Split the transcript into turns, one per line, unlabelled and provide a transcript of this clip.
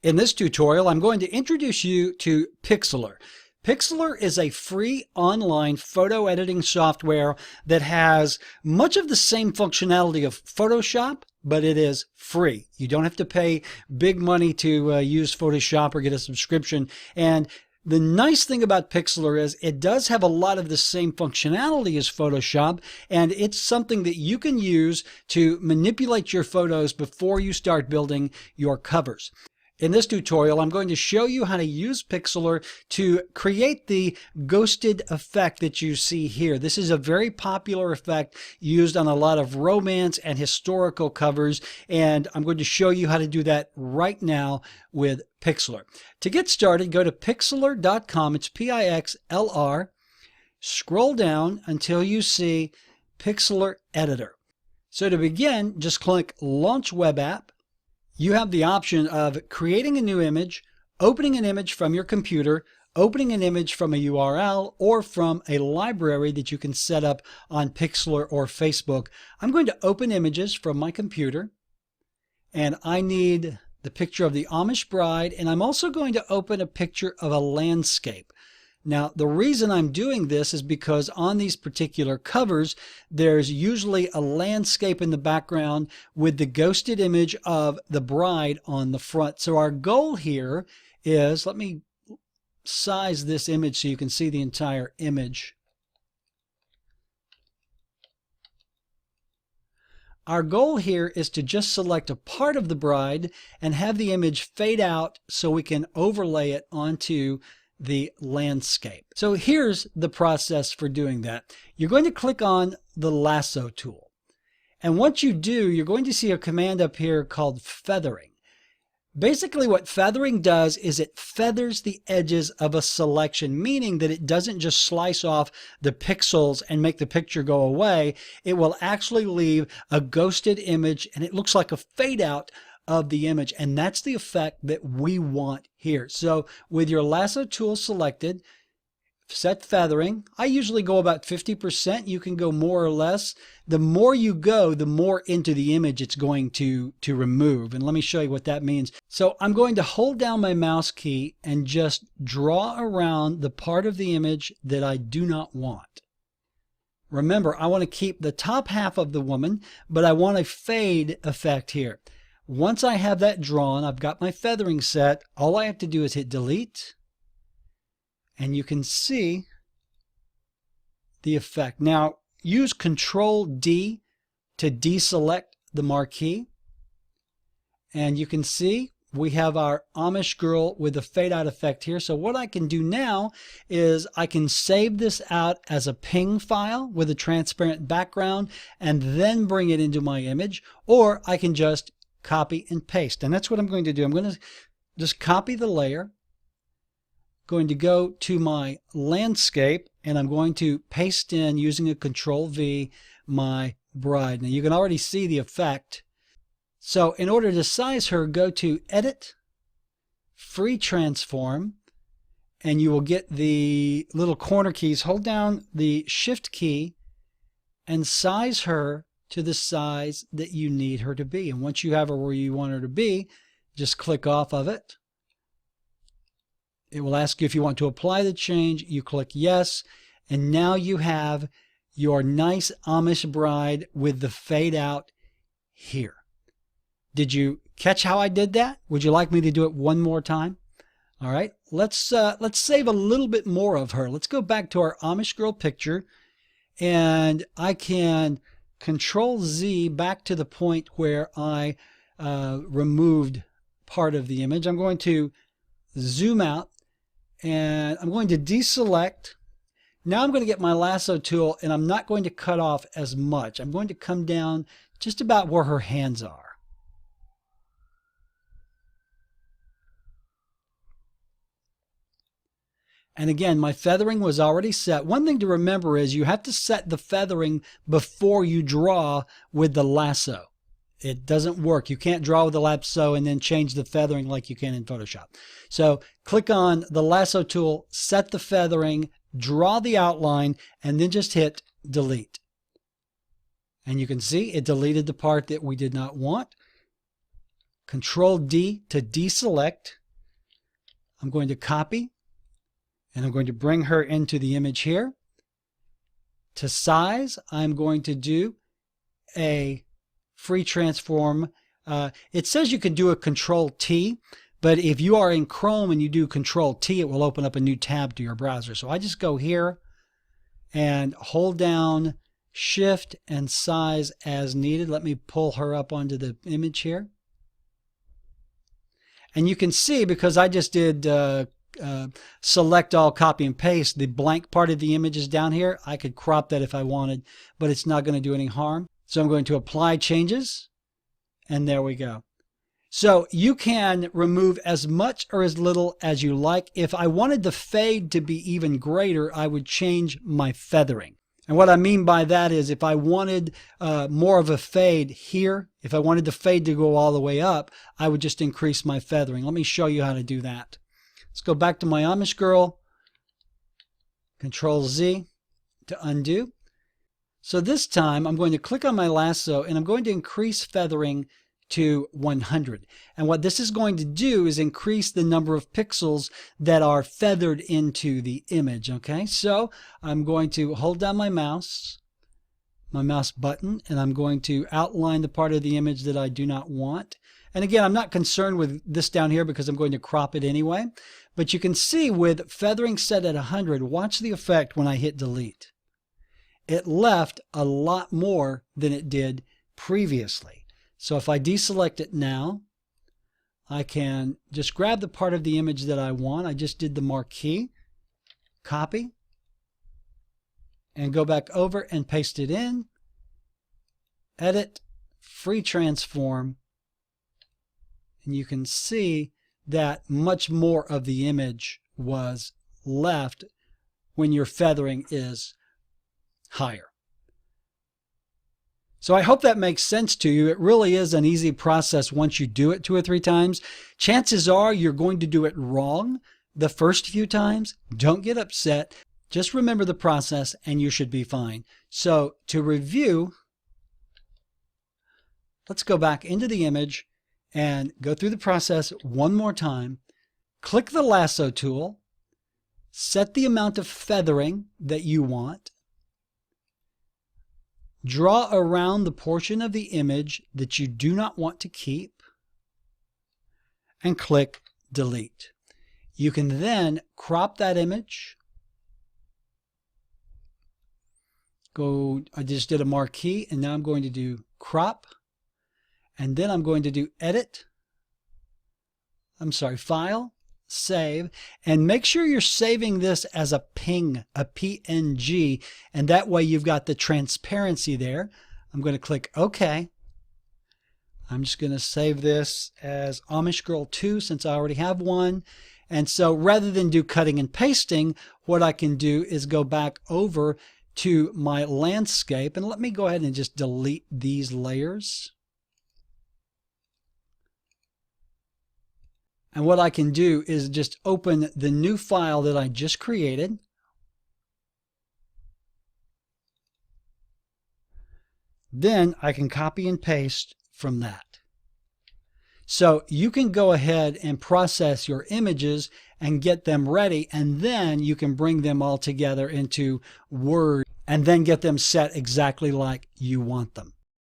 In this tutorial, I'm going to introduce you to Pixlr. Pixlr is a free online photo editing software that has much of the same functionality of Photoshop, but it is free. You don't have to pay big money to use Photoshop or get a subscription. And the nice thing about Pixlr is it does have a lot of the same functionality as Photoshop, and it's something that you can use to manipulate your photos before you start building your covers. In this tutorial, I'm going to show you how to use Pixlr to create the ghosted effect that you see here. This is a very popular effect used on a lot of romance and historical covers, and I'm going to show you how to do that right now with Pixlr. To get started, go to pixlr.com. It's Pixlr. Scroll down until you see Pixlr Editor. So to begin, just click Launch Web App. You have the option of creating a new image, opening an image from your computer, opening an image from a URL, or from a library that you can set up on Pixlr or Facebook. I'm going to open images from my computer, and I need the picture of the Amish bride, and I'm also going to open a picture of a landscape. Now, the reason I'm doing this is because on these particular covers, there's usually a landscape in the background with the ghosted image of the bride on the front. So our goal here is, let me size this image so you can see the entire image. Our goal here is to just select a part of the bride and have the image fade out so we can overlay it onto the landscape. So here's the process for doing that. You're going to click on the lasso tool. And once you do, you're going to see a command up here called feathering. Basically what feathering does is it feathers the edges of a selection, meaning that it doesn't just slice off the pixels and make the picture go away. It will actually leave a ghosted image and it looks like a fade out of the image, and that's the effect that we want here. So with your lasso tool selected, set feathering. I usually go about 50%. You can go more or less. The more you go, the more into the image it's going to remove. And let me show you what that means. So I'm going to hold down my mouse key and just draw around the part of the image that I do not want. Remember, I want to keep the top half of the woman, but I want a fade effect here. Once I have that drawn, I've got my feathering set. All I have to do is hit delete, and you can see the effect. Now, use Control D to deselect the marquee, and you can see we have our Amish girl with the fade out effect here. So what I can do now is I can save this out as a PNG file with a transparent background and then bring it into my image, or I can just copy and paste. And that's what I'm going to do. I'm going to just copy the layer, going to go to my landscape, and I'm going to paste in using a Control V my bride. Now you can already see the effect. So in order to size her, go to Edit, Free Transform, and you will get the little corner keys. Hold down the Shift key and size her to the size that you need her to be. And once you have her where you want her to be, just click off of it. It will ask you if you want to apply the change. You click yes, and now you have your nice Amish bride with the fade out here. Did you catch how I did that? Would you like me to do it one more time? All right, let's save a little bit more of her. Let's go back to our Amish girl picture, and I can Control Z back to the point where I removed part of the image. I'm going to zoom out and I'm going to deselect. Now I'm going to get my lasso tool and I'm not going to cut off as much. I'm going to come down just about where her hands are. And again, my feathering was already set. One thing to remember is you have to set the feathering before you draw with the lasso. It doesn't work. You can't draw with the lasso and then change the feathering like you can in Photoshop. So click on the lasso tool, set the feathering, draw the outline, and then just hit delete. And you can see it deleted the part that we did not want. Control D to deselect. I'm going to copy, and I'm going to bring her into the image here. To size, I'm going to do a free transform. It says you can do a Control T, but if you are in Chrome and you do Control T, it will open up a new tab to your browser. So I just go here and hold down Shift and size as needed. Let me pull her up onto the image here. And you can see, because I just did select all, copy and paste, the blank part of the image is down here. I could crop that if I wanted, but it's not going to do any harm. So I'm going to apply changes, and there we go. So you can remove as much or as little as you like. If I wanted the fade to be even greater, I would change my feathering. And what I mean by that is, if I wanted more of a fade here, if I wanted the fade to go all the way up, I would just increase my feathering. Let me show you how to do that. Let's go back to my Amish girl. Control Z to undo. So this time I'm going to click on my lasso and I'm going to increase feathering to 100. And what this is going to do is increase the number of pixels that are feathered into the image. Okay, so I'm going to hold down my mouse button, and I'm going to outline the part of the image that I do not want. And again, I'm not concerned with this down here because I'm going to crop it anyway. But you can see with feathering set at 100, watch the effect when I hit delete. It left a lot more than it did previously. So if I deselect it now, I can just grab the part of the image that I want. I just did the marquee, copy, and go back over and paste it in, edit, free transform, and you can see that much more of the image was left when your feathering is higher. So I hope that makes sense to you. It really is an easy process once you do it 2 or 3 times. Chances are you're going to do it wrong the first few times. Don't get upset. Just remember the process and you should be fine. So to review, let's go back into the image and go through the process one more time. Click the lasso tool, set the amount of feathering that you want, draw around the portion of the image that you do not want to keep, and click delete. You can then crop that image. I just did a marquee, and now I'm going to do crop, and then I'm going to do file, save, and make sure you're saving this as a PNG, and that way you've got the transparency there. I'm going to click OK. I'm just going to save this as Amish Girl 2 since I already have one. And so rather than do cutting and pasting, what I can do is go back over to my landscape, and let me go ahead and just delete these layers. And what I can do is just open the new file that I just created. Then I can copy and paste from that. So you can go ahead and process your images and get them ready, and then you can bring them all together into Word and then get them set exactly like you want them.